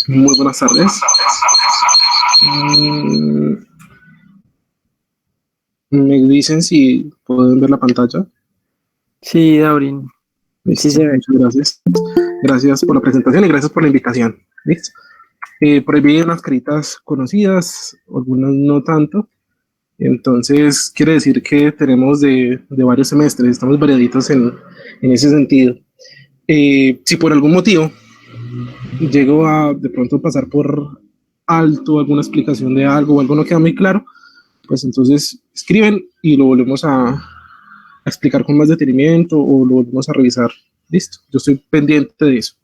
Muy buenas tardes. Mm, ¿Me dicen si pueden ver la pantalla? Sí, Daurin, sí Listo, se ve. muchas gracias. Gracias por la presentación y gracias por la invitación. Listo. Por ahí vi unas caritas conocidas, algunas no tanto. Entonces, quiere decir que tenemos de varios semestres, estamos variaditos en ese sentido. Si por algún motivo llego a de pronto pasar por alto alguna explicación de algo o algo no queda muy claro, pues entonces escriben y lo volvemos a explicar con más detenimiento o lo volvemos a revisar. Listo, yo estoy pendiente de eso.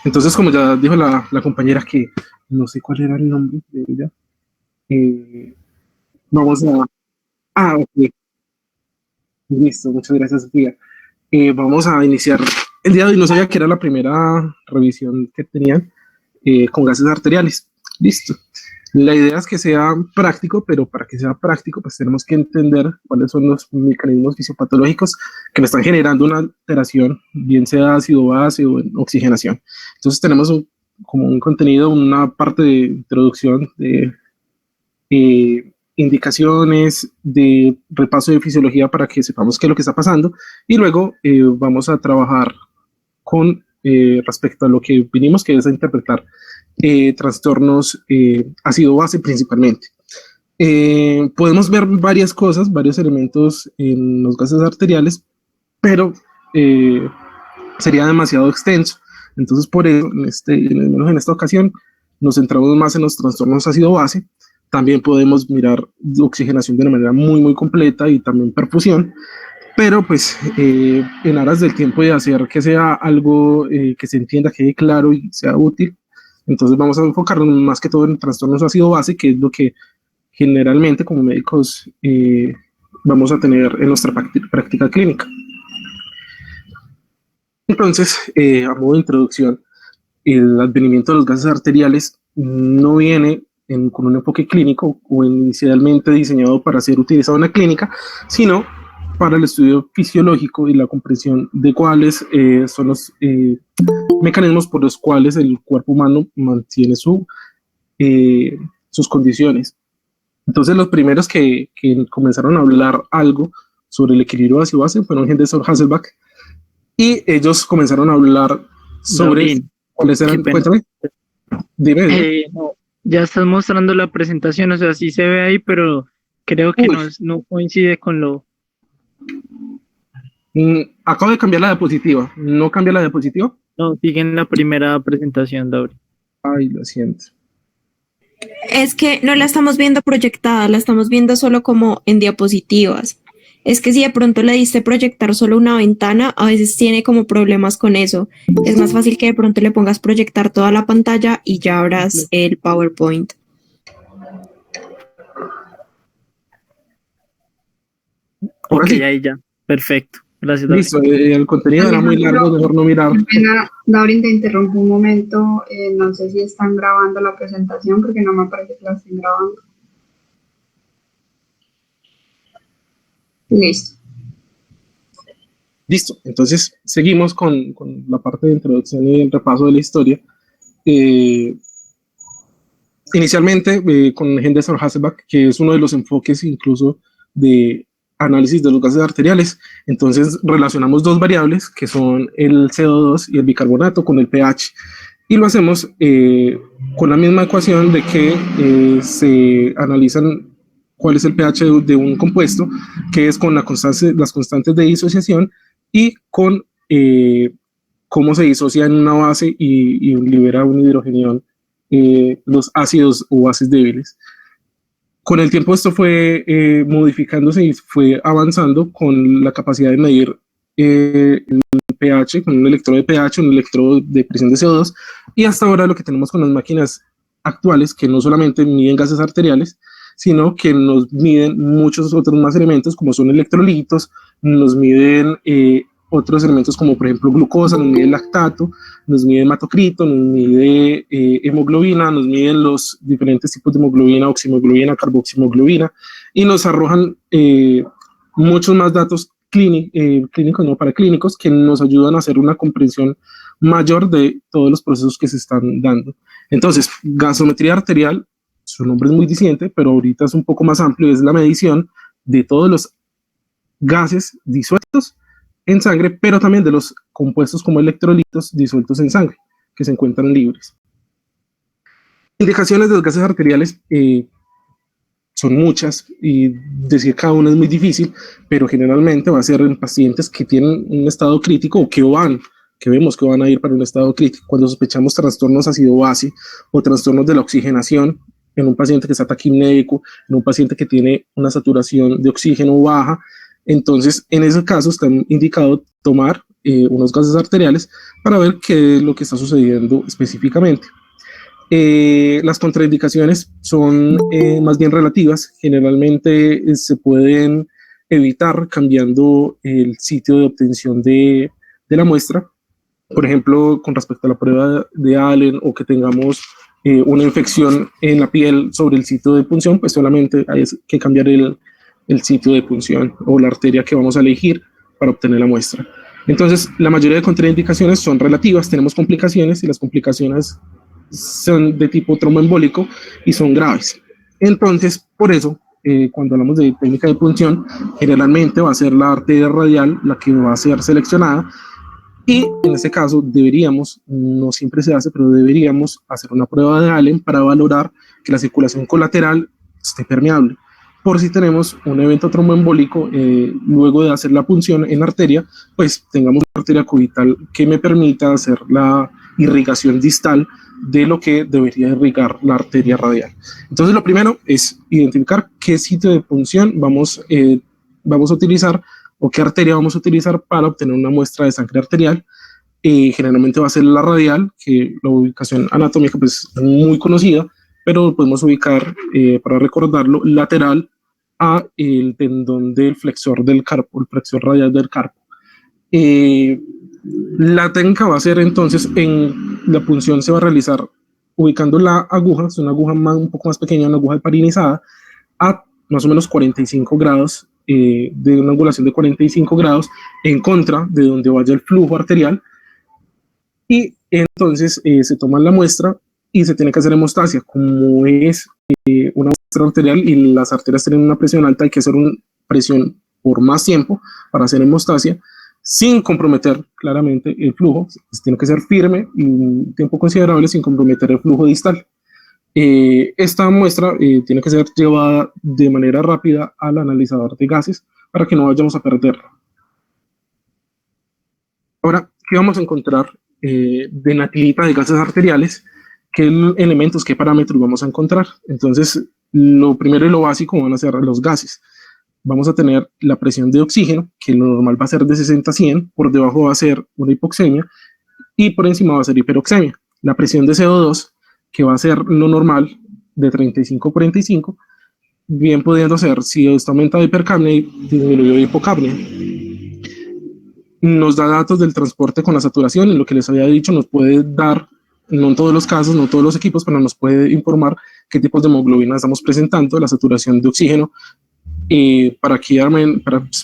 Entonces, como ya dijo la compañera que no sé cuál era el nombre de ella, eh, vamos a... Ah, ok, listo, muchas gracias, Sofía. Vamos a iniciar el día de hoy. No sabía que era la primera revisión que tenían con gases arteriales. Listo. La idea es que sea práctico, pero para que sea práctico, pues tenemos que entender cuáles son los mecanismos fisiopatológicos que le están generando una alteración, bien sea ácido base o en oxigenación. Entonces tenemos como un contenido, una parte de introducción de indicaciones, de repaso de fisiología para que sepamos qué es lo que está pasando y luego vamos a trabajar con respecto a lo que vinimos, que es a interpretar trastornos ácido-base principalmente. Podemos ver varias cosas, varios elementos en los gases arteriales, pero sería demasiado extenso. Entonces, por eso, en esta ocasión, nos centramos más en los trastornos ácido-base. También podemos mirar oxigenación de una manera muy, muy completa y también perfusión, pero pues en aras del tiempo y de hacer que sea algo que se entienda, quede claro y sea útil, entonces vamos a enfocarnos más que todo en trastornos ácido-base, que es lo que generalmente como médicos vamos a tener en nuestra práctica clínica. Entonces, a modo de introducción, el advenimiento de los gases arteriales no viene con un enfoque clínico o inicialmente diseñado para ser utilizado en la clínica, sino para el estudio fisiológico y la comprensión de cuáles son los mecanismos por los cuales el cuerpo humano mantiene sus condiciones. Entonces, los primeros que comenzaron a hablar algo sobre el equilibrio ácido-base fueron Henderson Hasselbalch, y ellos comenzaron a hablar sobre Daurin, cuáles qué eran. pena. Cuéntame, dime. No, ya estás mostrando la presentación, o sea, sí se ve ahí, pero creo que Uy, no coincide con lo... acabo de cambiar la diapositiva. ¿No cambia la diapositiva? No, sigue en la primera presentación, Daurin. Ay, lo siento. Es que no la estamos viendo proyectada, la estamos viendo solo como en diapositivas. Es que si de pronto le diste proyectar solo una ventana, a veces tiene como problemas con eso. Es más fácil que de pronto le pongas proyectar toda la pantalla y ya abras el PowerPoint. Ahora Ok, sí. ahí ya. Perfecto. Gracias, Daurin. Listo. El contenido era muy largo, Alejandro, mejor no mirar. qué pena, Lauren, te interrumpo un momento. No sé si están grabando la presentación porque no me parece que la estén grabando. Listo. Listo. Entonces, seguimos con la parte de introducción y el repaso de la historia. Eh, Inicialmente con Henderson Hasselbalch, que es uno de los enfoques incluso de análisis de los gases arteriales. Entonces relacionamos dos variables que son el CO2 y el bicarbonato con el pH, y lo hacemos con la misma ecuación de que se analizan cuál es el pH de un compuesto, que es con las constantes de disociación y con cómo se disocia en una base y libera un hidrogenión los ácidos o bases débiles. Con el tiempo esto fue modificándose y fue avanzando con la capacidad de medir el pH, con un electrodo de pH, un electrodo de presión de CO2, y hasta ahora lo que tenemos con las máquinas actuales, que no solamente miden gases arteriales, sino que nos miden muchos otros más elementos, como son electrolitos, nos miden otros elementos como por ejemplo glucosa, nos mide lactato, nos mide hematocrito, nos mide hemoglobina, nos miden los diferentes tipos de hemoglobina, oximoglobina, carboximoglobina, y nos arrojan muchos más datos clínicos, no para clínicos, que nos ayudan a hacer una comprensión mayor de todos los procesos que se están dando. Entonces, gasometría arterial, su nombre es muy disidente, pero ahorita es un poco más amplio, es la medición de todos los gases disueltos en sangre, pero también de los compuestos como electrolitos disueltos en sangre, que se encuentran libres. Indicaciones de los gases arteriales son muchas y decir cada una es muy difícil, pero generalmente va a ser en pacientes que tienen un estado crítico o que vemos que van a ir para un estado crítico. Cuando sospechamos trastornos ácido-base o trastornos de la oxigenación en un paciente que está taquipnéico, en un paciente que tiene una saturación de oxígeno baja, entonces en ese caso está indicado tomar unos gases arteriales para ver qué es lo que está sucediendo específicamente. Las contraindicaciones son más bien relativas, generalmente se pueden evitar cambiando el sitio de obtención de la muestra, por ejemplo, con respecto a la prueba de Allen o que tengamos una infección en la piel sobre el sitio de punción, pues solamente hay que cambiar el sitio de punción o la arteria que vamos a elegir para obtener la muestra. Entonces, la mayoría de contraindicaciones son relativas, tenemos complicaciones y las complicaciones son de tipo tromboembólico y son graves. Entonces, por eso, cuando hablamos de técnica de punción, generalmente va a ser la arteria radial la que va a ser seleccionada y en este caso deberíamos, no siempre se hace, pero deberíamos hacer una prueba de Allen para valorar que la circulación colateral esté permeable. Por si tenemos un evento tromboembólico, luego de hacer la punción en arteria, pues tengamos una arteria cubital que me permita hacer la irrigación distal de lo que debería irrigar la arteria radial. Entonces, lo primero es identificar qué sitio de punción vamos a utilizar o qué arteria vamos a utilizar para obtener una muestra de sangre arterial. Generalmente va a ser la radial, que la ubicación anatómica pues, es muy conocida, pero podemos ubicar, para recordarlo, lateral a el tendón del flexor del carpo, el flexor radial del carpo. La técnica va a ser entonces, en la punción se va a realizar ubicando la aguja, es una aguja un poco más pequeña, una aguja heparinizada, a más o menos 45 grados, de una angulación de 45 grados en contra de donde vaya el flujo arterial, y entonces se toma la muestra y se tiene que hacer hemostasia. Como es una muestra arterial y las arterias tienen una presión alta, hay que hacer una presión por más tiempo para hacer hemostasia sin comprometer claramente el flujo. Tiene que ser firme y un tiempo considerable sin comprometer el flujo distal. Esta muestra tiene que ser llevada de manera rápida al analizador de gases para que no vayamos a perderla. Ahora, ¿qué vamos a encontrar de natilita de gases arteriales? ¿Qué elementos, qué parámetros vamos a encontrar? Entonces, lo primero y lo básico van a ser los gases. Vamos a tener la presión de oxígeno, que lo normal va a ser de 60 a 100, por debajo va a ser una hipoxemia y por encima va a ser hiperoxemia. La presión de CO2, que va a ser lo normal, de 35 a 45, bien pudiendo ser, si está aumentada hipercapnia, disminuido hipocapnia. Nos da datos del transporte con la saturación, en lo que les había dicho, nos puede dar, no en todos los casos, no todos los equipos, pero nos puede informar qué tipos de hemoglobina estamos presentando, la saturación de oxígeno. Para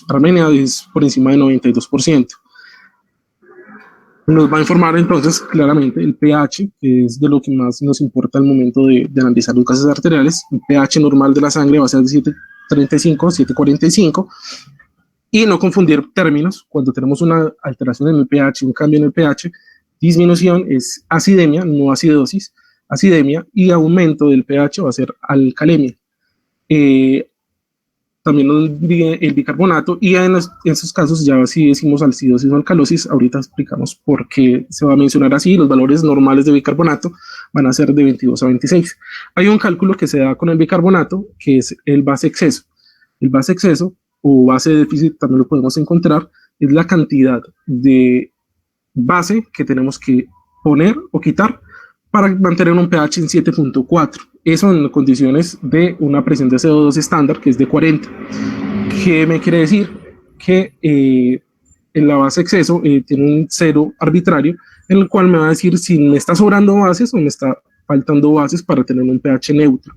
Armenia es por encima del 92%. Nos va a informar entonces claramente el pH, que es de lo que más nos importa al momento de analizar los gases arteriales. El pH normal de la sangre va a ser de 7.35, 7.45, y no confundir términos. Cuando tenemos una alteración en el pH, un cambio en el pH, disminución es acidemia, no acidosis, acidemia, y aumento del pH va a ser alcalemia. También el bicarbonato, y en esos casos ya si decimos acidosis o alcalosis, ahorita explicamos por qué se va a mencionar así. Los valores normales de bicarbonato van a ser de 22 a 26. Hay un cálculo que se da con el bicarbonato, que es el base exceso. El base exceso o base de déficit también lo podemos encontrar, es la cantidad de base que tenemos que poner o quitar para mantener un pH en 7.4. Eso en condiciones de una presión de CO2 estándar, que es de 40. ¿Qué me quiere decir? Que en la base exceso tiene un cero arbitrario, en el cual me va a decir si me está sobrando bases o me está faltando bases para tener un pH neutro.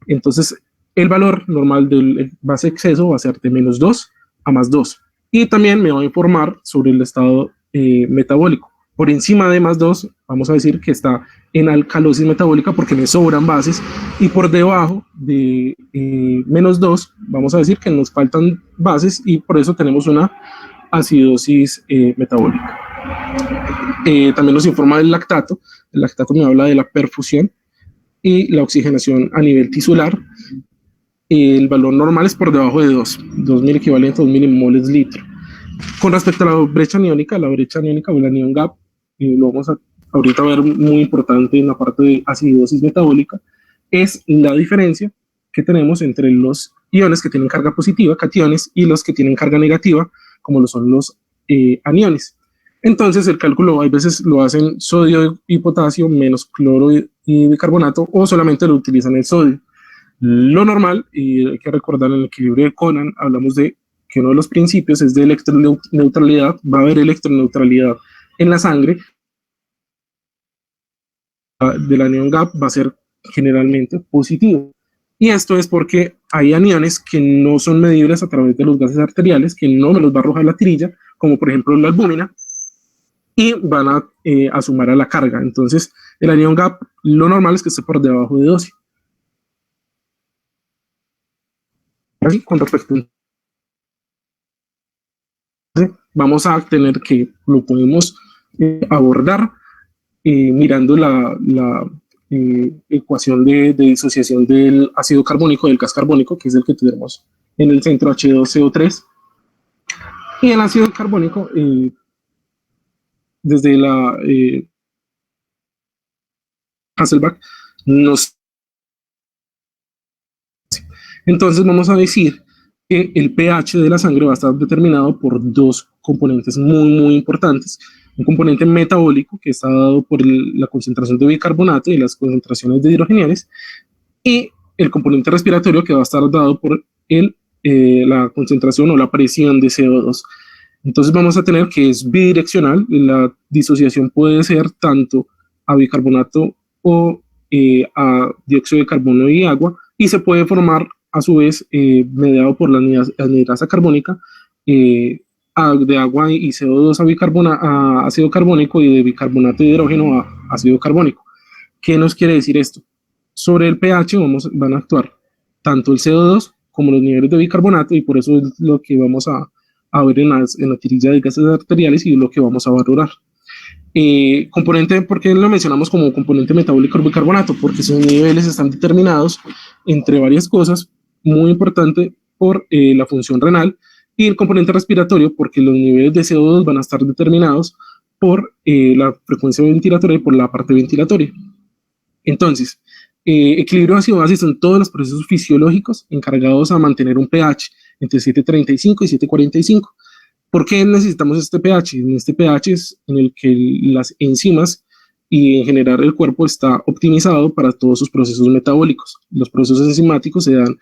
Entonces, el valor normal del base exceso va a ser de -2 a +2. Y también me va a informar sobre el estado metabólico. Por encima de +2, vamos a decir que está en alcalosis metabólica porque me sobran bases, y por debajo de -2, vamos a decir que nos faltan bases y por eso tenemos una acidosis metabólica. También nos informa del lactato. El lactato me habla de la perfusión y la oxigenación a nivel tisular. El valor normal es por debajo de 2.000 equivalente a 2 milimoles litro. Con respecto a la brecha aniónica o el anion gap, lo vamos a ahorita ver muy importante en la parte de acidosis metabólica, es la diferencia que tenemos entre los iones que tienen carga positiva, cationes, y los que tienen carga negativa, como lo son los aniones. Entonces el cálculo a veces lo hacen sodio y potasio menos cloro y bicarbonato, o solamente lo utilizan el sodio. Lo normal, y hay que recordar en el equilibrio de Conan, hablamos de que uno de los principios es de electroneutralidad. Va a haber electroneutralidad en la sangre. Del anion gap va a ser generalmente positivo. Y esto es porque hay aniones que no son medibles a través de los gases arteriales, que no me los va a arrojar la tirilla, como por ejemplo la albúmina, y van a sumar a la carga. Entonces, el anion gap, lo normal es que esté por debajo de 12. Así, con respecto vamos a tener que lo podemos abordar mirando la ecuación de disociación del ácido carbónico del gas carbónico, que es el que tenemos en el centro, H2CO3. Y el ácido carbónico, desde la Hasselbalch, entonces vamos a decir que el pH de la sangre va a estar determinado por dos componentes muy importantes. Un componente metabólico, que está dado por la concentración de bicarbonato y las concentraciones de hidrogenares, y el componente respiratorio, que va a estar dado por la concentración o la presión de CO2. Entonces vamos a tener que es bidireccional. La disociación puede ser tanto a bicarbonato o a dióxido de carbono y agua, y se puede formar a su vez mediado por la anhidrasa carbónica, de agua y CO2 a ácido carbónico, y de bicarbonato de hidrógeno a ácido carbónico. ¿Qué nos quiere decir esto? Sobre el pH van a actuar tanto el CO2 como los niveles de bicarbonato, y por eso es lo que vamos a ver en la tirilla de gases arteriales y lo que vamos a valorar. Componente, ¿por qué lo mencionamos como componente metabólico del bicarbonato? Porque sus niveles están determinados, entre varias cosas, muy importante por la función renal, y el componente respiratorio porque los niveles de CO2 van a estar determinados por la frecuencia ventilatoria y por la parte ventilatoria. Entonces, equilibrio ácido-base son todos los procesos fisiológicos encargados a mantener un pH entre 7.35 y 7.45. ¿Por qué necesitamos este pH? En este pH es en el que las enzimas y en general el cuerpo está optimizado para todos sus procesos metabólicos. Los procesos enzimáticos se dan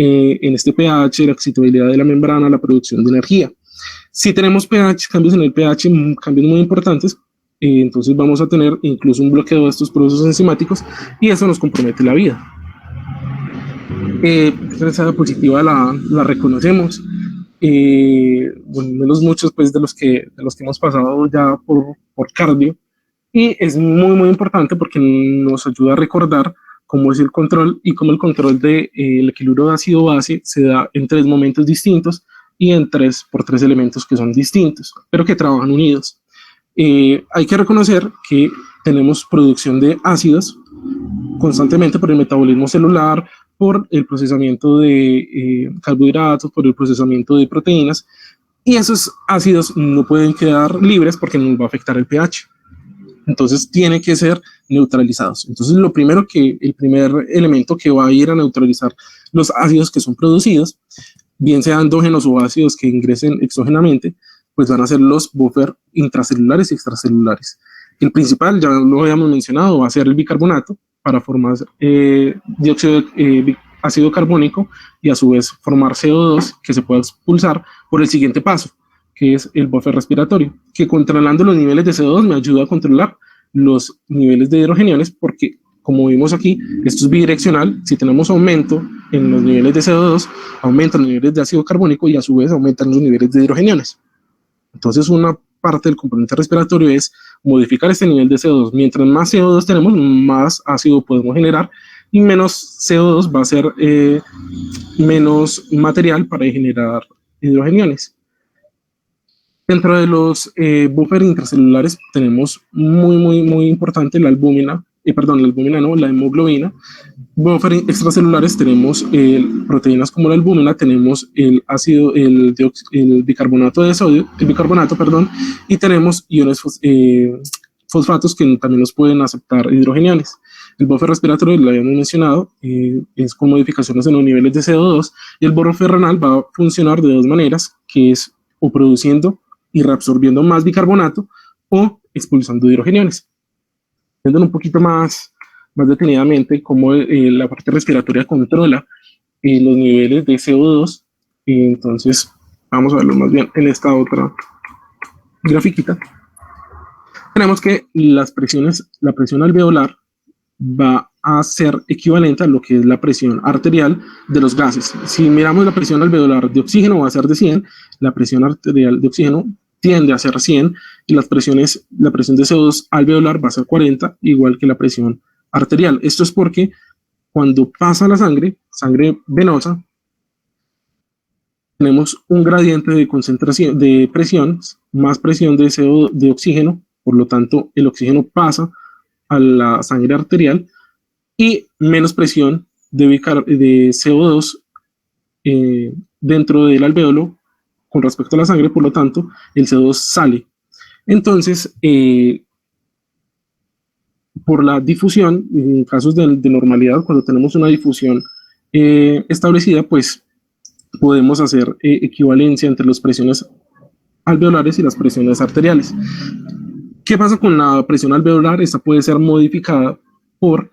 en este pH, la excitabilidad de la membrana, la producción de energía. Si tenemos cambios en el pH, cambios muy importantes, entonces vamos a tener incluso un bloqueo de estos procesos enzimáticos, y eso nos compromete la vida. Esa positiva la reconocemos. Bueno, menos muchos pues de los que hemos pasado ya por cardio, y es muy importante porque nos ayuda a recordar cómo es el control, y cómo el control del equilibrio de ácido-base se da en 3 momentos distintos y por 3 elementos que son distintos, pero que trabajan unidos. Hay que reconocer que tenemos producción de ácidos constantemente por el metabolismo celular, por el procesamiento de carbohidratos, por el procesamiento de proteínas, y esos ácidos no pueden quedar libres porque nos va a afectar el pH. Entonces tienen que ser neutralizados. Entonces el primer elemento que va a ir a neutralizar los ácidos que son producidos, bien sean endógenos o ácidos que ingresen exógenamente, pues van a ser los buffer intracelulares y extracelulares. El principal, ya lo habíamos mencionado, va a ser el bicarbonato para formar ácido carbónico, y a su vez formar CO2 que se puede expulsar por el siguiente paso, que es el buffer respiratorio, que controlando los niveles de CO2 me ayuda a controlar los niveles de hidrogeniones, porque como vimos aquí, esto es bidireccional. Si tenemos aumento en los niveles de CO2, aumentan los niveles de ácido carbónico y a su vez aumentan los niveles de hidrogeniones. Entonces una parte del componente respiratorio es modificar este nivel de CO2. Mientras más CO2 tenemos, más ácido podemos generar y menos CO2 va a ser menos material para generar hidrogeniones. Dentro de los buffers intracelulares tenemos muy importante la albúmina, la hemoglobina. Buffer extracelulares tenemos proteínas como la albúmina, tenemos el bicarbonato de sodio, y tenemos iones fosfatos que también nos pueden aceptar hidrogeniones. El buffer respiratorio, lo habíamos mencionado, es con modificaciones en los niveles de CO2, y el buffer renal va a funcionar de dos maneras, que es o produciendo y reabsorbiendo más bicarbonato o expulsando hidrogeniones. Viendo un poquito más detenidamente cómo la parte respiratoria controla los niveles de CO2, entonces vamos a verlo más bien en esta otra grafiquita. Tenemos que la presión alveolar va a ser equivalente a lo que es la presión arterial de los gases. Si miramos la presión alveolar de oxígeno va a ser de 100, la presión arterial de oxígeno tiende a ser 100 y la presión de CO2 alveolar va a ser 40, igual que la presión arterial. Esto es porque cuando pasa la sangre venosa, tenemos un gradiente de concentración de presión, más presión de oxígeno, por lo tanto el oxígeno pasa a la sangre arterial y menos presión de CO2 dentro del alvéolo con respecto a la sangre, por lo tanto el CO2 sale. Entonces, por la difusión, en casos de normalidad, cuando tenemos una difusión establecida, pues podemos hacer equivalencia entre las presiones alveolares y las presiones arteriales. ¿Qué pasa con la presión alveolar? Esta puede ser modificada por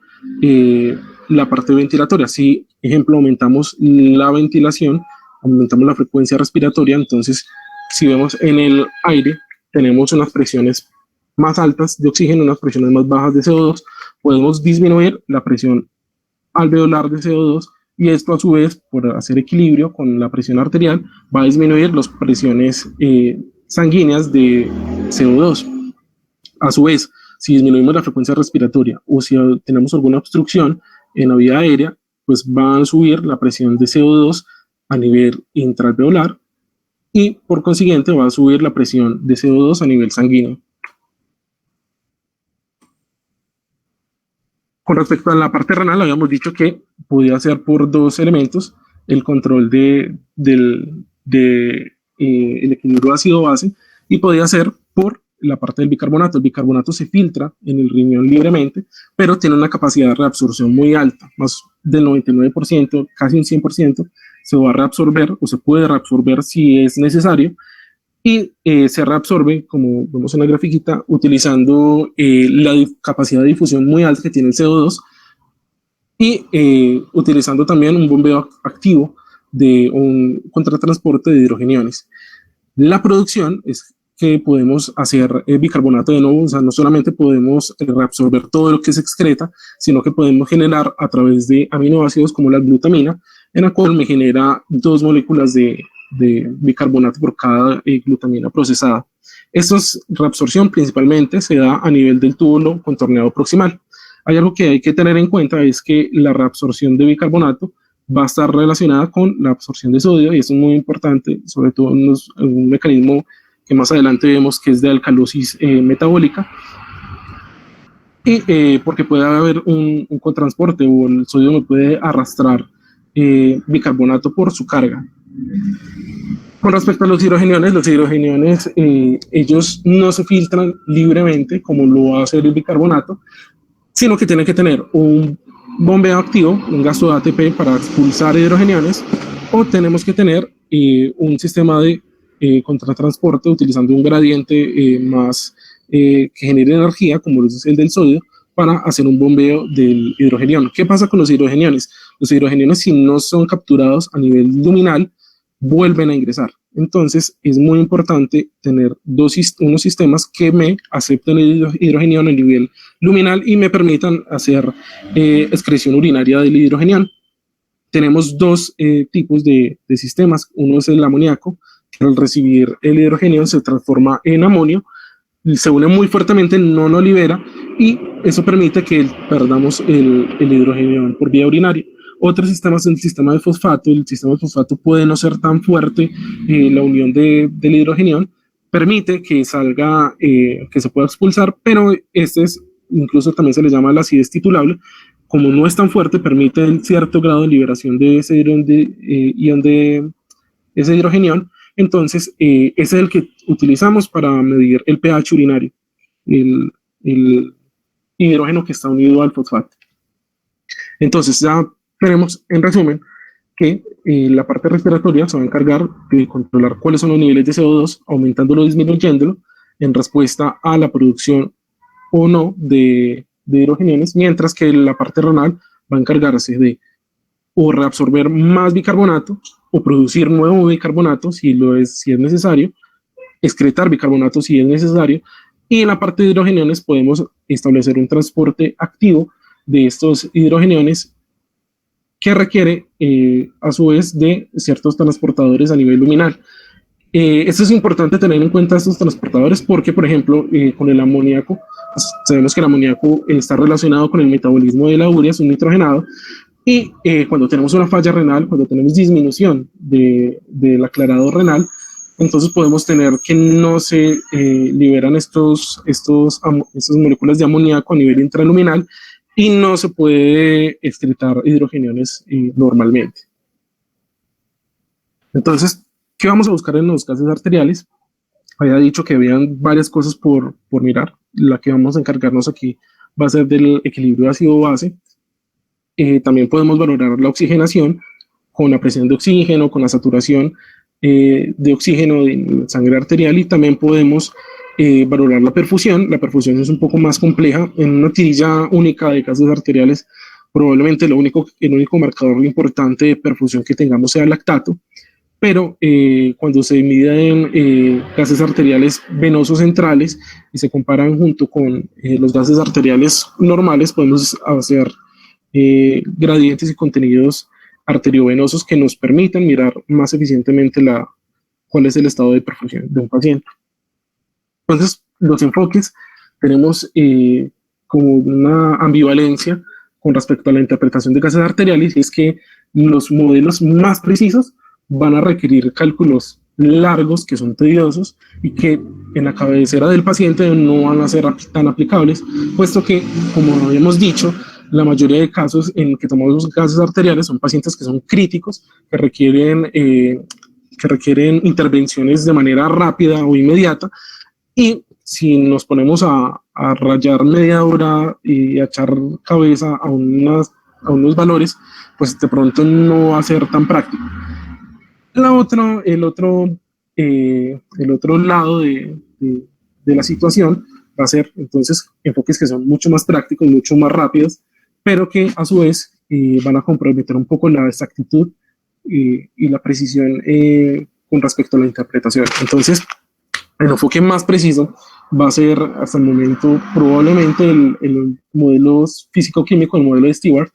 la parte ventilatoria. Si, ejemplo, aumentamos la ventilación, aumentamos la frecuencia respiratoria, entonces si vemos en el aire, tenemos unas presiones más altas de oxígeno, unas presiones más bajas de CO2, podemos disminuir la presión alveolar de CO2 y esto a su vez, por hacer equilibrio con la presión arterial, va a disminuir las presiones sanguíneas de CO2. A su vez, si disminuimos la frecuencia respiratoria o si tenemos alguna obstrucción en la vía aérea, pues va a subir la presión de CO2 a nivel intraalveolar y por consiguiente va a subir la presión de CO2 a nivel sanguíneo. Con respecto a la parte renal, habíamos dicho que podía ser por dos elementos, el control del equilibrio ácido-base, y podía ser por la parte del bicarbonato. El bicarbonato se filtra en el riñón libremente, pero tiene una capacidad de reabsorción muy alta, más del 99%, casi un 100%, se va a reabsorber o se puede reabsorber si es necesario, y se reabsorbe, como vemos en la grafiquita, utilizando la capacidad de difusión muy alta que tiene el CO2 y utilizando también un bombeo activo de un contratransporte de hidrogeniones. La producción es que podemos hacer bicarbonato de nuevo, o sea, no solamente podemos reabsorber todo lo que se excreta, sino que podemos generar a través de aminoácidos como la glutamina, en la cual me genera 2 moléculas de bicarbonato por cada glutamina procesada. Esta reabsorción principalmente se da a nivel del túbulo contorneado proximal. Hay algo que hay que tener en cuenta, es que la reabsorción de bicarbonato va a estar relacionada con la absorción de sodio, y eso es muy importante, sobre todo en un mecanismo que más adelante vemos que es de alcalosis metabólica, y porque puede haber un cotransporte o el sodio me puede arrastrar bicarbonato por su carga. Con respecto a los hidrogeniones, ellos no se filtran libremente como lo va a hacer el bicarbonato, sino que tienen que tener un bombeo activo, un gasto de ATP para expulsar hidrogeniones, o tenemos que tener un sistema de contratransporte utilizando un gradiente más que genere energía, como es el del sodio, para hacer un bombeo del hidrogenión. ¿Qué pasa con los hidrogeniones? Los hidrogeniones, si no son capturados a nivel luminal, vuelven a ingresar. Entonces es muy importante tener unos sistemas que me acepten el hidrogenión a nivel luminal y me permitan hacer excreción urinaria del hidrogenión. Tenemos dos tipos de sistemas. Uno es el amoníaco, que al recibir el hidrogenión se transforma en amonio se une muy fuertemente, no lo libera y eso permite que perdamos el hidrógeno por vía urinaria. Otros sistemas, el sistema de fosfato puede no ser tan fuerte, la unión del hidrogenión permite que salga, que se pueda expulsar, pero este es, incluso también se le llama la acidez titulable, como no es tan fuerte, permite un cierto grado de liberación de ese ion de ese hidrogenión. Entonces, ese es el que utilizamos para medir el pH urinario, el hidrógeno que está unido al fosfato. Entonces, ya tenemos, en resumen, que la parte respiratoria se va a encargar de controlar cuáles son los niveles de CO2, aumentándolo o disminuyéndolo, en respuesta a la producción o no de hidrogeniones, mientras que la parte renal va a encargarse de o reabsorber más bicarbonato o producir nuevo bicarbonato si es necesario, excretar bicarbonato si es necesario, y en la parte de hidrogeniones podemos establecer un transporte activo de estos hidrogeniones que requiere a su vez de ciertos transportadores a nivel luminal. Esto es importante tener en cuenta estos transportadores porque, por ejemplo, con el amoníaco, sabemos que el amoníaco está relacionado con el metabolismo de la urea, es un nitrogenado, y cuando tenemos una falla renal, cuando tenemos disminución del aclarado renal, entonces podemos tener que no se liberan estos moléculas de amoníaco a nivel intraluminal y no se puede excretar hidrogeniones normalmente. Entonces, ¿qué vamos a buscar en los gases arteriales? Había dicho que habían varias cosas por mirar. La que vamos a encargarnos aquí va a ser del equilibrio ácido-base. También podemos valorar la oxigenación con la presión de oxígeno, con la saturación de oxígeno en sangre arterial, y también podemos valorar la perfusión. La perfusión es un poco más compleja. En una tirilla única de gases arteriales, probablemente el único marcador importante de perfusión que tengamos sea el lactato, pero cuando se miden gases arteriales venosos centrales y se comparan junto con los gases arteriales normales, podemos hacer gradientes y contenidos arteriovenosos que nos permitan mirar más eficientemente cuál es el estado de perfusión de un paciente. Entonces, los enfoques tenemos como una ambivalencia con respecto a la interpretación de gases arteriales, y es que los modelos más precisos van a requerir cálculos largos que son tediosos y que en la cabecera del paciente no van a ser tan aplicables, puesto que, como habíamos dicho, la mayoría de casos en que tomamos los gases arteriales son pacientes que son críticos, que requieren intervenciones de manera rápida o inmediata, y si nos ponemos a rayar media hora y a echar cabeza a unos valores, pues de pronto no va a ser tan práctico. El otro lado de la situación va a ser entonces enfoques que son mucho más prácticos, mucho más rápidos, pero que a su vez van a comprometer un poco la exactitud y la precisión con respecto a la interpretación. Entonces, el enfoque más preciso va a ser hasta el momento probablemente el modelo físico-químico, el modelo de Stewart,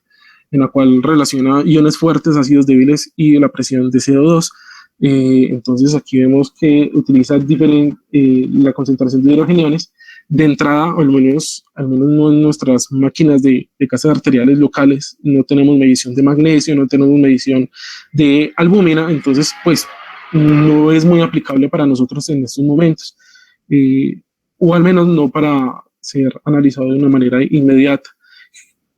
en la cual relaciona iones fuertes, ácidos débiles y la presión de CO2. Entonces aquí vemos que utiliza la concentración de hidrogeniones de entrada, o al menos no en nuestras máquinas de gases arteriales locales. No tenemos medición de magnesio, no tenemos medición de albúmina, entonces pues no es muy aplicable para nosotros en estos momentos, o al menos no para ser analizado de una manera inmediata.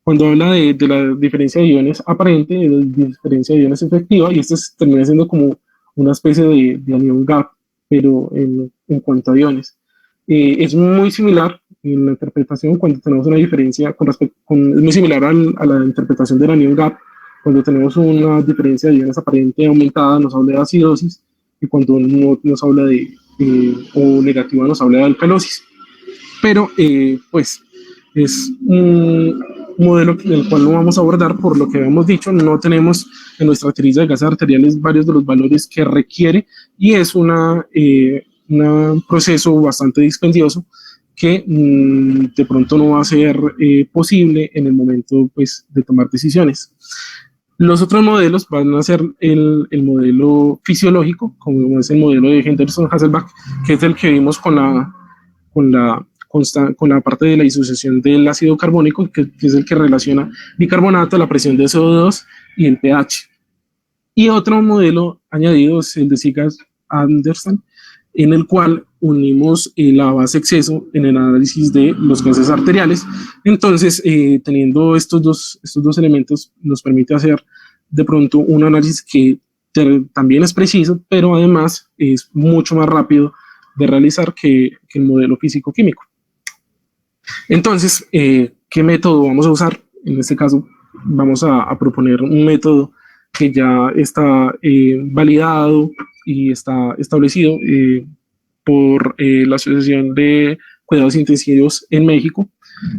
Cuando habla de la diferencia de iones aparente, de la diferencia de iones efectiva, y esto termina siendo como una especie de anion gap, pero en cuanto a iones. Es muy similar en la interpretación cuando tenemos una diferencia es muy similar a la interpretación del anion gap. Cuando tenemos una diferencia de iones aparente aumentada, nos habla de acidosis, y cuando no nos habla o negativa, nos habla de alcalosis. Pero, pues, es un modelo en el cual no vamos a abordar por lo que habíamos dicho. No tenemos en nuestra tirilla de gases arteriales varios de los valores que requiere, y es un proceso bastante dispendioso que de pronto no va a ser posible en el momento, pues, de tomar decisiones. Los otros modelos van a ser el modelo fisiológico, como es el modelo de Henderson-Hasselbalch, que es el que vimos con con la parte de la disociación del ácido carbónico, que es el que relaciona bicarbonato, la presión de CO2 y el pH. Y otro modelo añadido es el de Siegert-Andersen, en el cual unimos la base exceso en el análisis de los gases arteriales. Entonces, teniendo estos dos elementos, nos permite hacer de pronto un análisis que también es preciso, pero además es mucho más rápido de realizar que el modelo físico-químico. Entonces, ¿qué método vamos a usar? En este caso, vamos a proponer un método que ya está validado y está establecido por la Asociación de Cuidados Intensivos en México,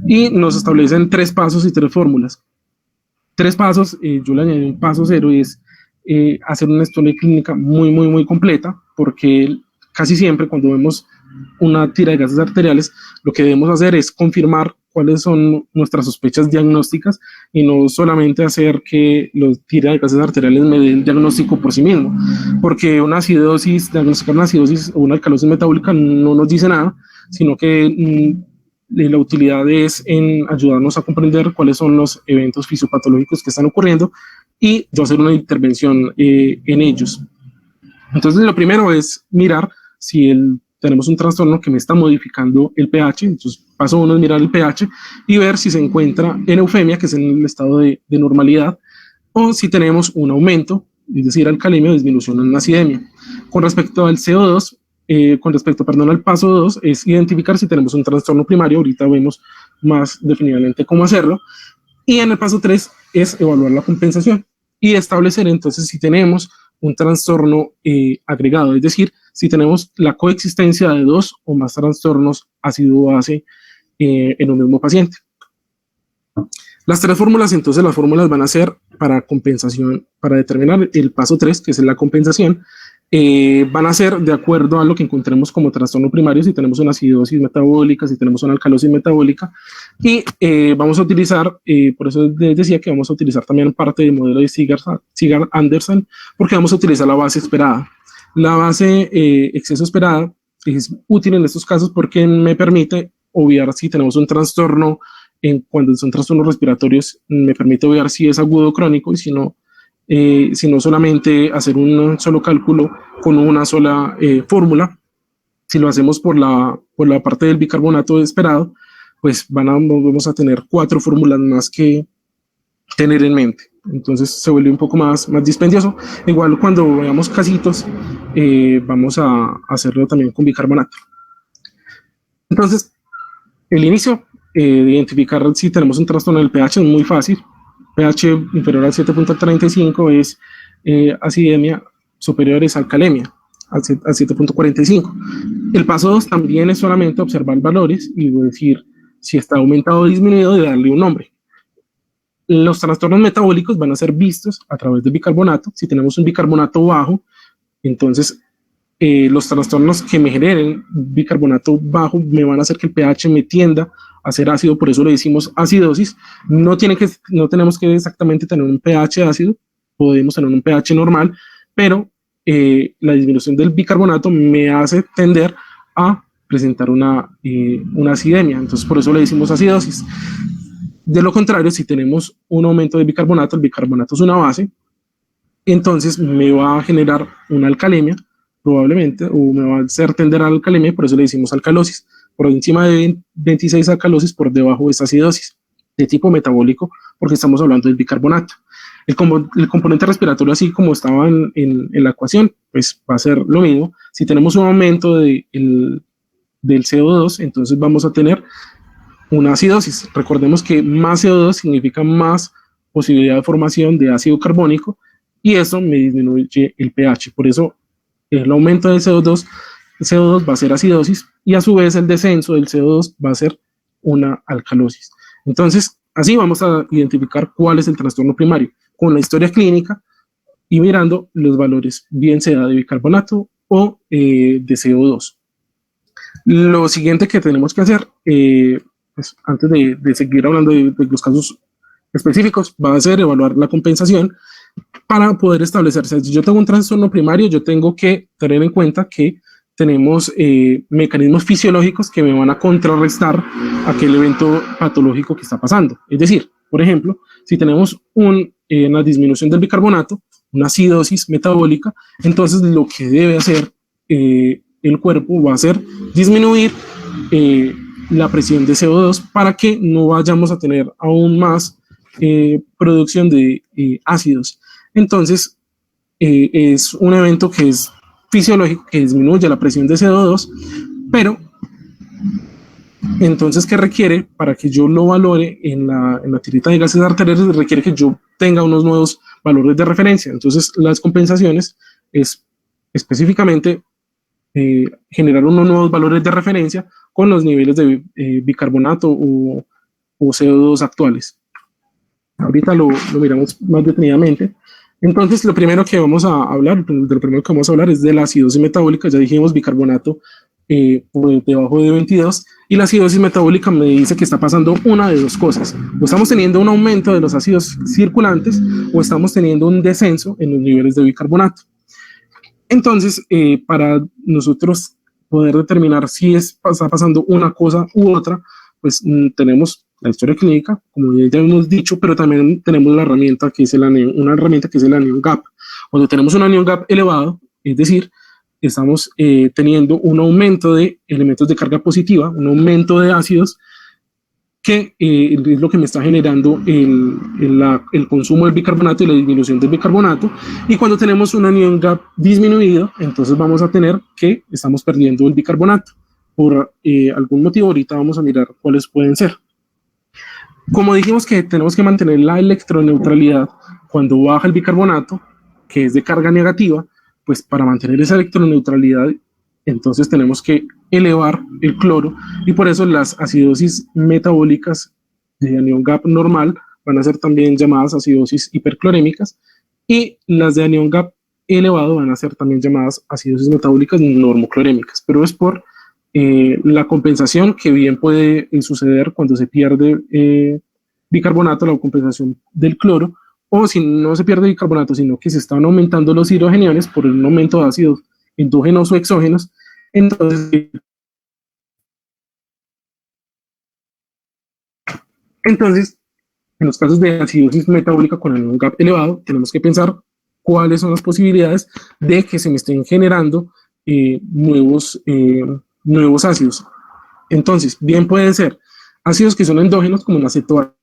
y nos establecen 3 pasos y 3 fórmulas. 3 pasos, yo le añadí un paso 0, y es hacer una historia clínica muy completa, porque casi siempre cuando vemos una tira de gases arteriales, lo que debemos hacer es confirmar cuáles son nuestras sospechas diagnósticas y no solamente hacer que los tiras de gases arteriales me den el diagnóstico por sí mismo, porque una acidosis, diagnosticar una acidosis o una alcalosis metabólica no nos dice nada, sino que la utilidad es en ayudarnos a comprender cuáles son los eventos fisiopatológicos que están ocurriendo y yo hacer una intervención en ellos. Entonces, lo primero es mirar si tenemos un trastorno que me está modificando el pH. Entonces, paso 1 es mirar el pH y ver si se encuentra en eufemia, que es en el estado de normalidad, o si tenemos un aumento, es decir, alcalemia o disminución en acidemia. Con respecto al CO2, al paso 2, es identificar si tenemos un trastorno primario. Ahorita vemos más definitivamente cómo hacerlo. Y en el paso 3 es evaluar la compensación y establecer entonces si tenemos un trastorno agregado, es decir, si tenemos la coexistencia de 2 o más trastornos ácido-base en un mismo paciente. Las 3 fórmulas, entonces las fórmulas van a ser para compensación, para determinar el paso 3, que es la compensación, van a ser de acuerdo a lo que encontremos como trastorno primario, si tenemos una acidosis metabólica, si tenemos una alcalosis metabólica, y vamos a utilizar, por eso les decía que vamos a utilizar también parte del modelo de Siegert-Andersen, porque vamos a utilizar la base esperada. La base exceso esperada es útil en estos casos porque me permite obviar si tenemos un trastorno, cuando son trastornos respiratorios, me permite obviar si es agudo o crónico, y si no solamente hacer un solo cálculo con una sola fórmula. Si lo hacemos por la parte del bicarbonato esperado, pues vamos a tener 4 fórmulas más que tener en mente. Entonces se vuelve un poco más dispendioso. Igual cuando veamos casitos, vamos a hacerlo también con bicarbonato. Entonces, el inicio de identificar si tenemos un trastorno del pH es muy fácil. pH inferior al 7.35 es acidemia, superior es alcalemia, al 7.45. El paso 2 también es solamente observar valores y decir si está aumentado o disminuido, de darle un nombre. Los trastornos metabólicos van a ser vistos a través del bicarbonato. Si tenemos un bicarbonato bajo, entonces los trastornos que me generen bicarbonato bajo me van a hacer que el pH me tienda a ser ácido, por eso le decimos acidosis. No tenemos que exactamente tener un pH ácido, podemos tener un pH normal, pero la disminución del bicarbonato me hace tender a presentar una acidemia, entonces por eso le decimos acidosis. De lo contrario, si tenemos un aumento de bicarbonato, el bicarbonato es una base, entonces me va a generar una alcalemia, probablemente, o me va a hacer tender a la alcalemia, por eso le decimos alcalosis. Por encima de 26 alcalosis, por debajo es acidosis, de tipo metabólico, porque estamos hablando del bicarbonato. El componente respiratorio, así como estaba en la ecuación, pues va a ser lo mismo. Si tenemos un aumento del CO2, entonces vamos a tener una acidosis. Recordemos que más CO2 significa más posibilidad de formación de ácido carbónico y eso me disminuye el pH. Por eso el aumento del CO2 va a ser acidosis y a su vez el descenso del CO2 va a ser una alcalosis. Entonces, así vamos a identificar cuál es el trastorno primario con la historia clínica y mirando los valores, bien sea de bicarbonato o de CO2. Lo siguiente que tenemos que hacer, pues antes de seguir hablando de los casos específicos, va a ser evaluar la compensación para poder establecerse. Si yo tengo un trastorno primario, yo tengo que tener en cuenta que tenemos mecanismos fisiológicos que me van a contrarrestar aquel evento patológico que está pasando. Es decir, por ejemplo, si tenemos una disminución del bicarbonato, una acidosis metabólica, entonces lo que debe hacer el cuerpo va a ser disminuir la presión de CO2 para que no vayamos a tener aún más producción de ácidos. Entonces, es un evento que es fisiológico, que disminuye la presión de CO2, pero entonces, ¿qué requiere? Para que yo lo valore en la tirita de gases arteriales, requiere que yo tenga unos nuevos valores de referencia. Entonces, las compensaciones es específicamente generar unos nuevos valores de referencia con los niveles de bicarbonato o CO2 actuales. Ahorita lo miramos más detenidamente. Entonces, lo primero que vamos a hablar, es de la acidosis metabólica. Ya dijimos bicarbonato por debajo de 22, y la acidosis metabólica me dice que está pasando una de dos cosas: o estamos teniendo un aumento de los ácidos circulantes o estamos teniendo un descenso en los niveles de bicarbonato. Entonces, para nosotros poder determinar si está pasando una cosa u otra, pues tenemos la historia clínica, como ya hemos dicho, pero también tenemos la herramienta que es una herramienta que es el anion gap. Cuando tenemos un anion gap elevado, es decir, estamos teniendo un aumento de elementos de carga positiva, un aumento de ácidos, que es lo que me está generando el consumo del bicarbonato y la disminución del bicarbonato. Y cuando tenemos un anion gap disminuido, entonces vamos a tener que estamos perdiendo el bicarbonato por algún motivo. Ahorita vamos a mirar cuáles pueden ser. Como dijimos que tenemos que mantener la electroneutralidad cuando baja el bicarbonato, que es de carga negativa, pues para mantener esa electroneutralidad, entonces tenemos que elevar el cloro, y por eso las acidosis metabólicas de anion gap normal van a ser también llamadas acidosis hiperclorémicas, y las de anion gap elevado van a ser también llamadas acidosis metabólicas normoclorémicas, pero es por la compensación que bien puede suceder cuando se pierde bicarbonato, la compensación del cloro, o si no se pierde bicarbonato, sino que se están aumentando los hidrogeniones por un aumento de ácidos endógenos o exógenos. Entonces, en los casos de acidosis metabólica con anion gap elevado, tenemos que pensar cuáles son las posibilidades de que se me estén generando nuevos ácidos. Entonces, bien pueden ser ácidos que son endógenos, como el acetoaceto,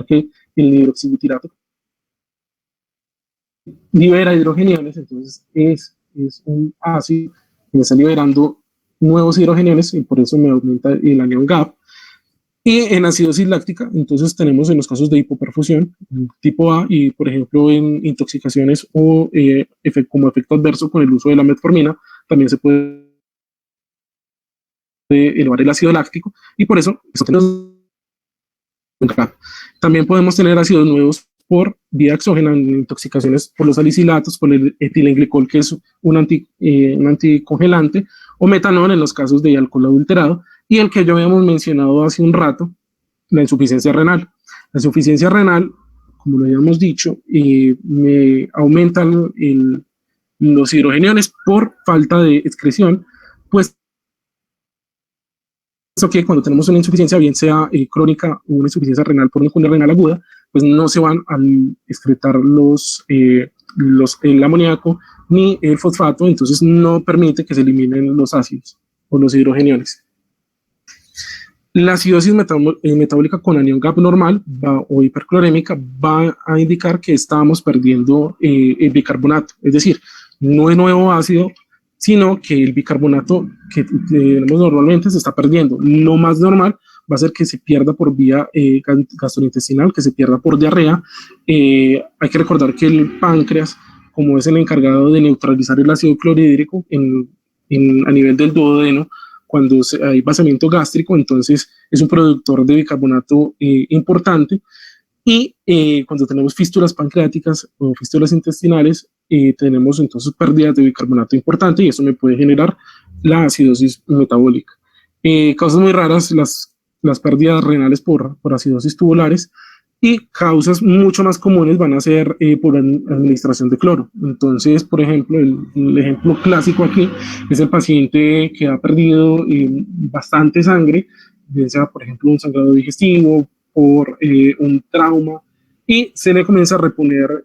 que el hidroxibutirato libera hidrogeniones, entonces es un ácido que me está liberando nuevos hidrogeniones, y por eso me aumenta el anion gap. Y en acidosis láctica, entonces tenemos en los casos de hipoperfusión tipo A, y por ejemplo en intoxicaciones o como efecto adverso con el uso de la metformina, también se puede elevar el ácido láctico, y por eso tenemos. También podemos tener ácidos nuevos por vía exógena en intoxicaciones por los salicilatos, por el etilenglicol, que es un anticongelante, o metanol en los casos de alcohol adulterado, y el que ya habíamos mencionado hace un rato, la insuficiencia renal. La insuficiencia renal, como lo habíamos dicho, me aumentan los hidrogeniones por falta de excreción, pues eso que cuando tenemos una insuficiencia, bien sea crónica o una insuficiencia renal por una injundia renal aguda, pues no se van a excretar el amoníaco ni el fosfato, entonces no permite que se eliminen los ácidos o los hidrogeniones. La acidosis metabólica con anion gap normal o hiperclorémica va a indicar que estamos perdiendo el bicarbonato, es decir, no es nuevo ácido, sino que el bicarbonato que tenemos normalmente se está perdiendo. Lo más normal va a ser que se pierda por vía gastrointestinal, que se pierda por diarrea. Hay que recordar que el páncreas, como es el encargado de neutralizar el ácido clorhídrico a nivel del duodeno, cuando hay vaciamiento gástrico, entonces es un productor de bicarbonato importante. Y cuando tenemos fístulas pancreáticas o fístulas intestinales, tenemos entonces pérdidas de bicarbonato importante, y eso me puede generar la acidosis metabólica. Causas muy raras, las pérdidas renales por acidosis tubulares, y causas mucho más comunes van a ser por administración de cloro. Entonces, por ejemplo, el ejemplo clásico aquí es el paciente que ha perdido bastante sangre, ya sea, por ejemplo, un sangrado digestivo, por un trauma, y se le comienza a reponer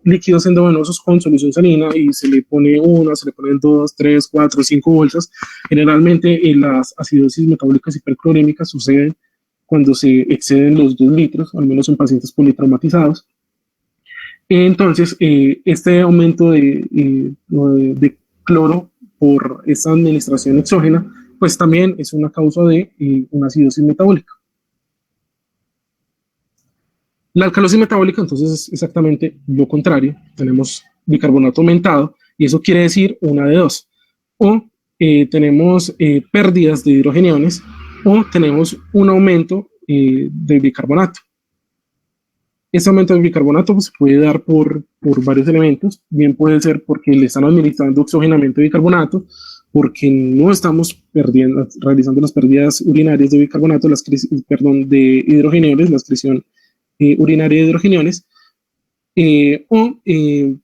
líquidos endovenosos con solución salina y se le pone una, se le ponen 2, 3, 4, 5 bolsas. Generalmente las acidosis metabólicas hiperclorémicas suceden cuando se exceden los 2 litros, al menos en pacientes politraumatizados. Entonces, este aumento de cloro por esta administración exógena, pues también es una causa de una acidosis metabólica. La alcalosis metabólica, entonces, es exactamente lo contrario. Tenemos bicarbonato aumentado, y eso quiere decir una de dos. O tenemos pérdidas de hidrogeniones, o tenemos un aumento del bicarbonato. Ese aumento del bicarbonato pues, puede dar por varios elementos. Bien puede ser porque le están administrando exógenamente bicarbonato, porque no estamos realizando las pérdidas urinarias de bicarbonato, de hidrogeniones, la excreción urinaria de hidrogeniones, o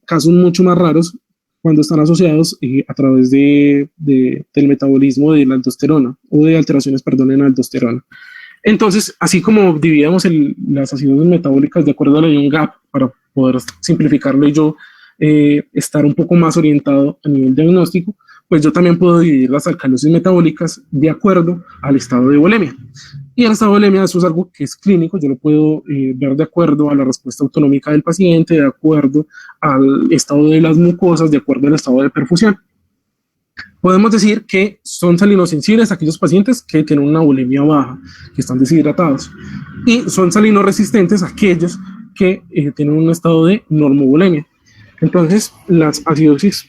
casos mucho más raros cuando están asociados a través del metabolismo de la aldosterona o de alteraciones, en aldosterona. Entonces, así como dividimos las acidosis metabólicas de acuerdo a la Young Gap, para poder simplificarlo y yo estar un poco más orientado a nivel diagnóstico, pues yo también puedo dividir las alcalosis metabólicas de acuerdo al estado de volemia. Y el estado de volemia, eso es algo que es clínico, yo lo puedo ver de acuerdo a la respuesta autonómica del paciente, de acuerdo al estado de las mucosas, de acuerdo al estado de perfusión. Podemos decir que son salinosensibles aquellos pacientes que tienen una volemia baja, que están deshidratados, y son salinoresistentes aquellos que tienen un estado de normovolemia. Entonces, las alcalosis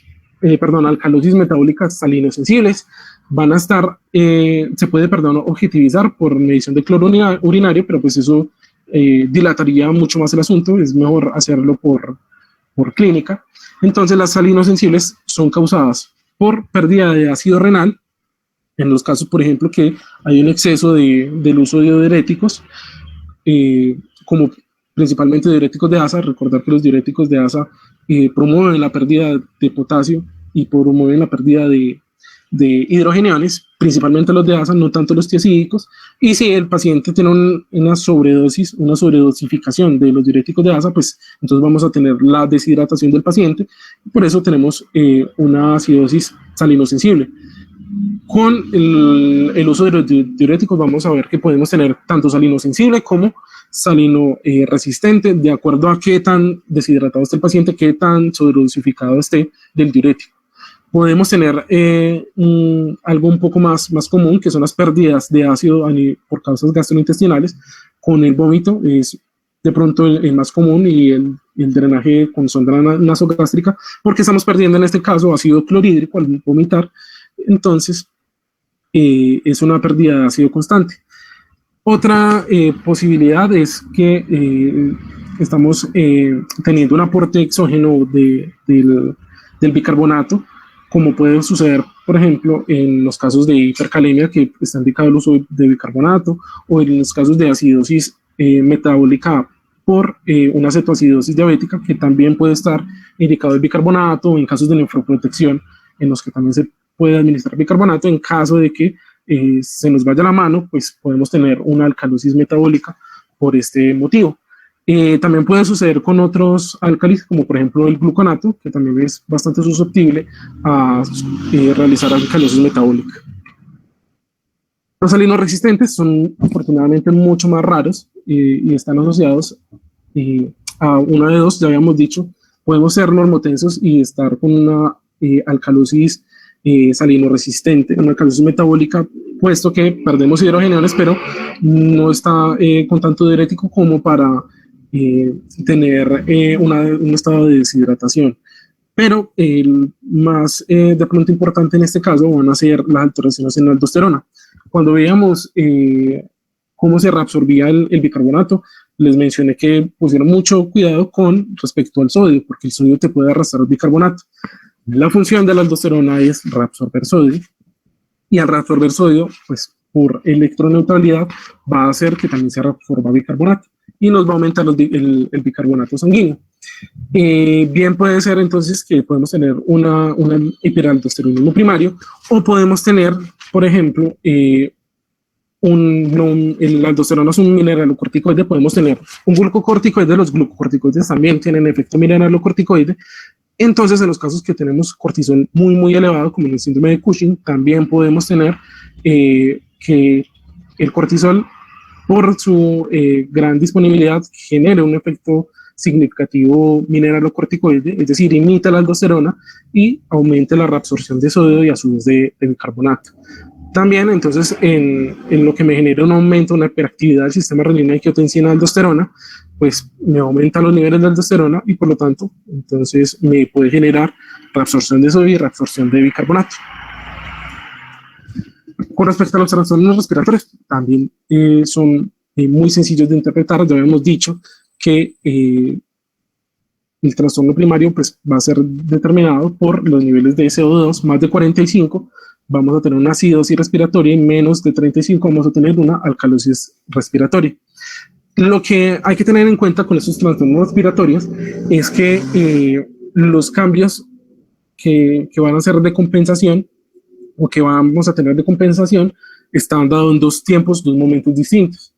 metabólicas salinosensibles van a estar, se puede, objetivizar por medición de cloro urinario, pero pues eso dilataría mucho más el asunto, es mejor hacerlo por clínica. Entonces, las salinosensibles son causadas por pérdida de ácido renal, en los casos, por ejemplo, que hay un exceso del uso de diuréticos, como principalmente diuréticos de asa. Recordar que los diuréticos de asa promueven la pérdida de potasio y promueven la pérdida de hidrogeniones, principalmente los de asa, no tanto los tiazídicos. Y si el paciente tiene una sobredosificación de los diuréticos de asa, pues entonces vamos a tener la deshidratación del paciente. Por eso tenemos una acidosis salinosensible. Con el uso de los diuréticos vamos a ver que podemos tener tanto salinosensible como salinoresistente, de acuerdo a qué tan deshidratado esté el paciente, qué tan sobredosificado esté del diurético. Podemos tener algo un poco más común, que son las pérdidas de ácido por causas gastrointestinales. Con el vómito es de pronto el más común, y el drenaje con sonda nasogástrica, porque estamos perdiendo en este caso ácido clorhídrico al vomitar. Entonces, es una pérdida de ácido constante. Otra posibilidad es que estamos teniendo un aporte exógeno del bicarbonato, como puede suceder, por ejemplo, en los casos de hipercalemia, que está indicado el uso de bicarbonato, o en los casos de acidosis metabólica por una cetoacidosis diabética, que también puede estar indicado el bicarbonato, o en casos de nefroprotección, en los que también se puede administrar bicarbonato. En caso de que se nos vaya la mano, pues podemos tener una alcalosis metabólica por este motivo. También puede suceder con otros álcalis, como por ejemplo el gluconato, que también es bastante susceptible a realizar alcalosis metabólica. Los salinoresistentes son afortunadamente mucho más raros y están asociados a una de dos, ya habíamos dicho. Podemos ser normotensos y estar con una alcalosis salinoresistente, una alcalosis metabólica, puesto que perdemos hidrogeniones, pero no está con tanto diurético como para tener un estado de deshidratación. Pero el más de pronto importante en este caso van a ser las alteraciones en la aldosterona. Cuando veíamos cómo se reabsorbía el bicarbonato, les mencioné que pusieron mucho cuidado con respecto al sodio, porque el sodio te puede arrastrar el bicarbonato. La función de la aldosterona es reabsorber sodio, y al reabsorber sodio, pues por electroneutralidad va a hacer que también se reabsorba bicarbonato. y nos va a aumentar el bicarbonato sanguíneo. Bien puede ser entonces que podemos tener una hiperaldosteronismo primario, o podemos tener, por ejemplo, el aldosterona es un mineralocorticoide, podemos tener un glucocorticoide. Los glucocorticoides también tienen efecto mineralocorticoide. Entonces, en los casos que tenemos cortisol muy, muy elevado, como en el síndrome de Cushing, también podemos tener que el cortisol, por su gran disponibilidad, genere un efecto significativo mineralocorticoide, es decir, imita la aldosterona y aumente la reabsorción de sodio y a su vez de bicarbonato. También, entonces, en lo que me genera un aumento, una hiperactividad del sistema renina, angiotensina, aldosterona, pues me aumenta los niveles de aldosterona y por lo tanto, entonces me puede generar reabsorción de sodio y reabsorción de bicarbonato. Con respecto a los trastornos respiratorios, también son muy sencillos de interpretar. Ya habíamos dicho que el trastorno primario pues, va a ser determinado por los niveles de CO2 más de 45, vamos a tener una acidosis respiratoria, y menos de 35 vamos a tener una alcalosis respiratoria. Lo que hay que tener en cuenta con estos trastornos respiratorios es que los cambios que van a ser de compensación o que vamos a tener de compensación están dados en dos tiempos, dos momentos distintos.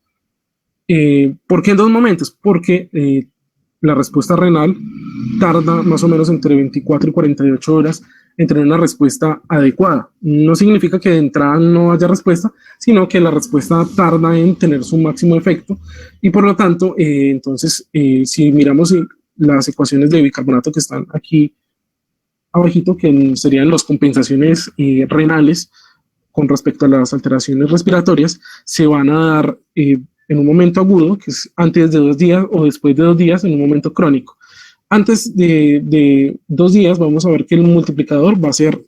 ¿Por qué en dos momentos? Porque la respuesta renal tarda más o menos entre 24 y 48 horas en tener una respuesta adecuada. No significa que de entrada no haya respuesta, sino que la respuesta tarda en tener su máximo efecto y por lo tanto, entonces, si miramos las ecuaciones de bicarbonato que están aquí abajito, que serían las compensaciones renales con respecto a las alteraciones respiratorias, se van a dar en un momento agudo, que es antes de 2 días o después de 2 días, en un momento crónico. Antes de 2 días vamos a ver que el multiplicador va a ser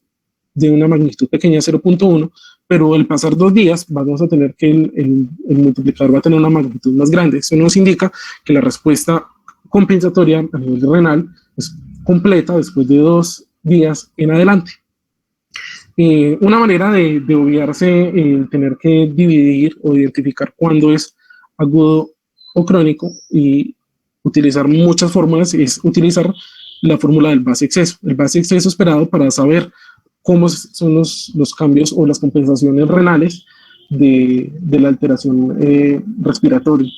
de una magnitud pequeña, 0.1, pero al pasar 2 días vamos a tener que el multiplicador va a tener una magnitud más grande. Eso nos indica que la respuesta compensatoria a nivel renal es completa después de 2 días en adelante. Una manera de obviarse tener que dividir o identificar cuándo es agudo o crónico y utilizar muchas fórmulas es utilizar la fórmula del base exceso. El base exceso esperado para saber cómo son los cambios o las compensaciones renales de la alteración respiratoria.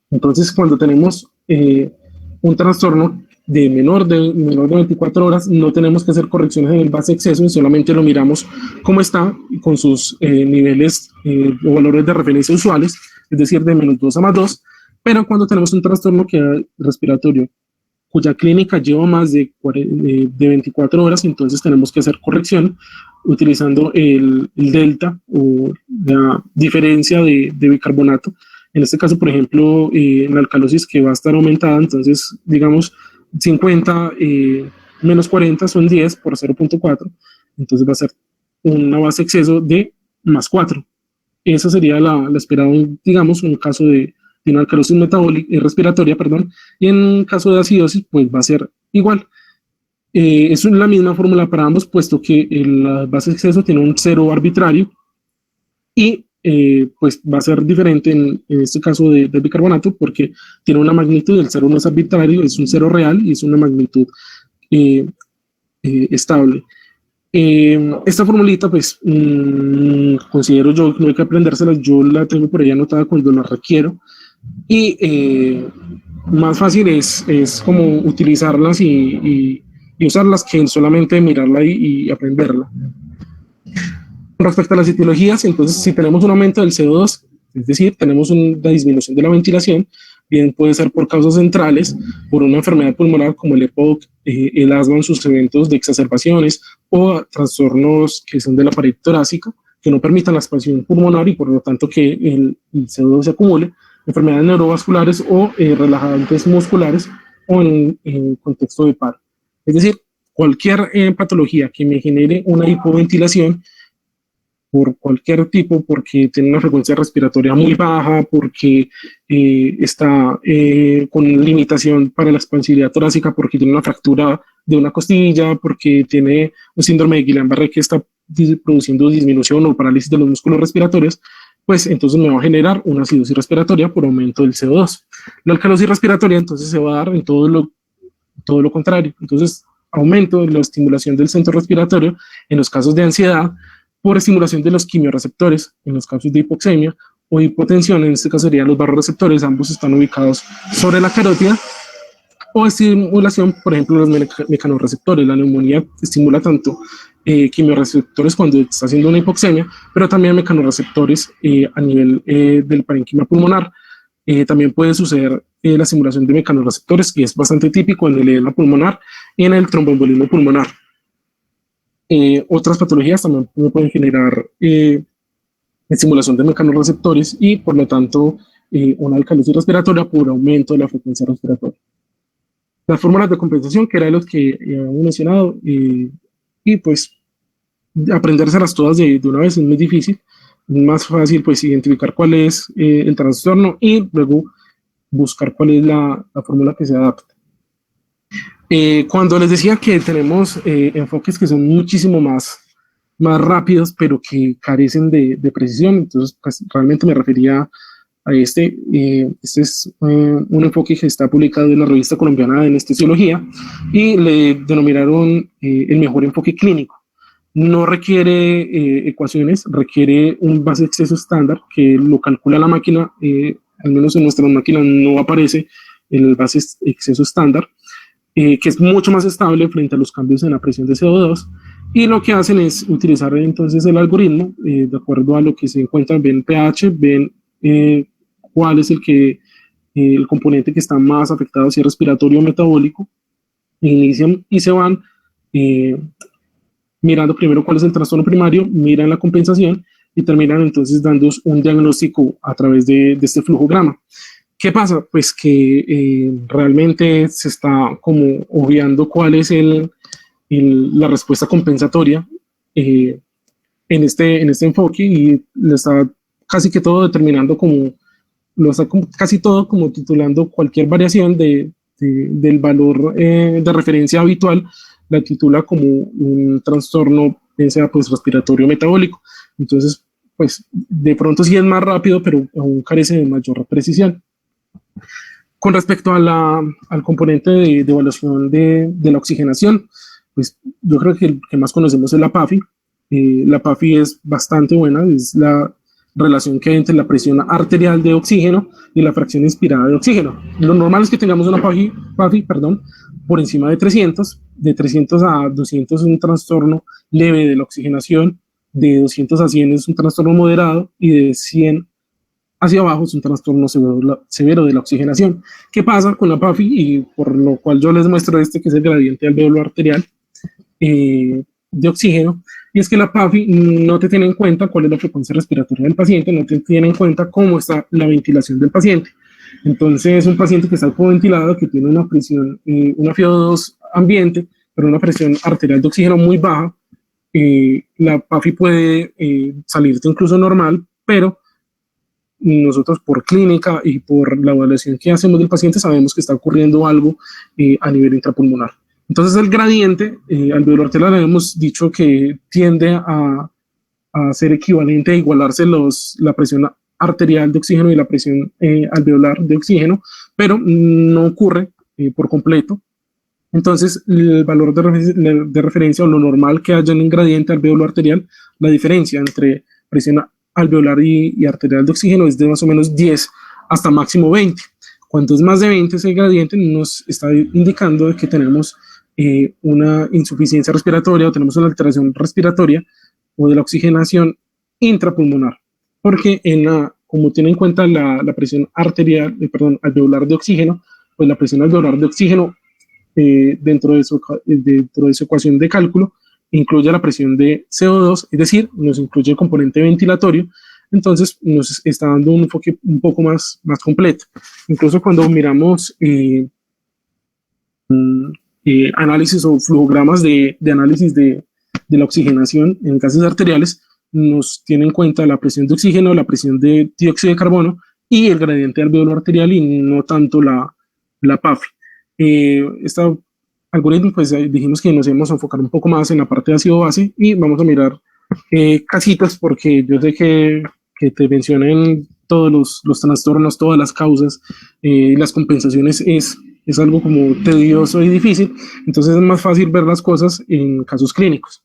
Entonces, cuando tenemos un trastorno de menor de 24 horas, no tenemos que hacer correcciones en el base exceso y solamente lo miramos cómo está con sus niveles o valores de referencia usuales, es decir, de -2 a +2. Pero cuando tenemos un trastorno respiratorio cuya clínica lleva más de 24 horas, entonces tenemos que hacer corrección utilizando el delta o la diferencia de bicarbonato. En este caso, por ejemplo, la alcalosis que va a estar aumentada, entonces digamos 50 menos 40 son 10 por 0.4, entonces va a ser una base exceso de +4. Esa sería la esperada, digamos, en un caso de una alcalosis respiratoria, y en caso de acidosis, pues va a ser igual. Es la misma fórmula para ambos, puesto que la base exceso tiene un 0 arbitrario y pues va a ser diferente en este caso del bicarbonato porque tiene una magnitud, el 0 no es arbitrario, es un 0 real y es una magnitud estable. Esta formulita pues considero yo que no hay que aprendérsela, yo la tengo por ahí anotada cuando la requiero y más fácil es como utilizarlas y usarlas que solamente mirarla y aprenderla. Respecto a las etiologías, entonces si tenemos un aumento del CO2, es decir, tenemos una disminución de la ventilación, bien puede ser por causas centrales, por una enfermedad pulmonar como el EPOC, el asma en sus eventos de exacerbaciones o trastornos que son de la pared torácica, que no permitan la expansión pulmonar y por lo tanto que el CO2 se acumule, enfermedades neurovasculares o relajantes musculares o en contexto de paro. Es decir, cualquier patología que me genere una hipoventilación por cualquier tipo, porque tiene una frecuencia respiratoria muy baja, porque está con limitación para la expansibilidad torácica, porque tiene una fractura de una costilla, porque tiene un síndrome de Guillain-Barré que está produciendo disminución o parálisis de los músculos respiratorios, pues entonces me va a generar una acidosis respiratoria por aumento del CO2. La alcalosis respiratoria entonces se va a dar en todo lo contrario. Entonces, aumento de la estimulación del centro respiratorio en los casos de ansiedad por estimulación de los quimiorreceptores en los casos de hipoxemia o hipotensión, en este caso serían los barroreceptores, ambos están ubicados sobre la carótida, o estimulación, por ejemplo, los mecanorreceptores. La neumonía estimula tanto quimiorreceptores cuando está haciendo una hipoxemia, pero también mecanorreceptores a nivel del parénquima pulmonar. También puede suceder la estimulación de mecanorreceptores, que es bastante típico en el edema pulmonar y en el tromboembolismo pulmonar. Otras patologías también pueden generar estimulación de mecanorreceptores y, por lo tanto, una alcalosis respiratoria por aumento de la frecuencia respiratoria. Las fórmulas de compensación, que era de los que habíamos mencionado, y pues aprendérselas todas de una vez es muy difícil. Es más fácil pues identificar cuál es el trastorno y luego buscar cuál es la fórmula que se adapta. Cuando les decía que tenemos enfoques que son muchísimo más rápidos, pero que carecen de precisión, entonces pues, realmente me refería a este. Este es un enfoque que está publicado en la revista colombiana de anestesiología y le denominaron el mejor enfoque clínico. No requiere ecuaciones, requiere un base de exceso estándar que lo calcula la máquina, al menos en nuestras máquinas no aparece el base de exceso estándar, que es mucho más estable frente a los cambios en la presión de CO2, y lo que hacen es utilizar entonces el algoritmo de acuerdo a lo que se encuentra, ven pH, ven cuál es el componente que está más afectado, si es respiratorio o metabólico, inician y se van mirando primero cuál es el trastorno primario, miran la compensación y terminan entonces dando un diagnóstico a través de este flujograma. ¿Qué pasa? Pues que realmente se está como obviando cuál es la respuesta compensatoria en este enfoque, y lo está casi que todo determinando casi todo como titulando cualquier variación del valor de referencia habitual, la titula como un trastorno, sea pues respiratorio metabólico. Entonces, pues de pronto sí es más rápido, pero aún carece de mayor precisión. Con respecto al componente de evaluación de la oxigenación, pues yo creo que el que más conocemos es la PAFI. La PAFI es bastante buena, es la relación que hay entre la presión arterial de oxígeno y la fracción inspirada de oxígeno. Lo normal es que tengamos una PAFI por encima de 300 a 200 es un trastorno leve de la oxigenación, de 200 a 100 es un trastorno moderado y de 100 hacia abajo es un trastorno severo de la oxigenación. ¿Qué pasa con la PAFI? Y por lo cual yo les muestro que es el gradiente alveolo arterial de oxígeno, y es que la PAFI no te tiene en cuenta cuál es la frecuencia respiratoria del paciente, no te tiene en cuenta cómo está la ventilación del paciente. Entonces, un paciente que está hipoventilado, que tiene una presión, una FiO2 ambiente, pero una presión arterial de oxígeno muy baja, la PAFI puede salirte incluso normal, pero nosotros por clínica y por la evaluación que hacemos del paciente sabemos que está ocurriendo algo a nivel intrapulmonar. Entonces el gradiente alveolar arterial hemos dicho que tiende a ser equivalente, a igualarse la presión arterial de oxígeno y la presión alveolar de oxígeno, pero no ocurre por completo. Entonces el valor de referencia o lo normal que haya en el gradiente alveolar arterial, la diferencia entre presión alveolar y arterial de oxígeno es de más o menos 10 hasta máximo 20. Cuanto es más de 20 ese gradiente, nos está indicando de que tenemos una insuficiencia respiratoria o tenemos una alteración respiratoria o de la oxigenación intrapulmonar, porque como tiene en cuenta la presión alveolar de oxígeno, pues la presión alveolar de oxígeno dentro de su ecuación de cálculo incluye la presión de CO2, es decir, nos incluye el componente ventilatorio. Entonces nos está dando un enfoque un poco más completo. Incluso cuando miramos análisis o flujogramas de análisis de la oxigenación en gases arteriales, nos tiene en cuenta la presión de oxígeno, la presión de dióxido de carbono y el gradiente alveolar arterial, y no tanto la PAFI. Este algoritmo, pues dijimos que nos íbamos a enfocar un poco más en la parte de ácido base y vamos a mirar casitas, porque yo sé que que te mencionen todos los trastornos, todas las causas, las compensaciones es algo como tedioso y difícil, entonces es más fácil ver las cosas en casos clínicos.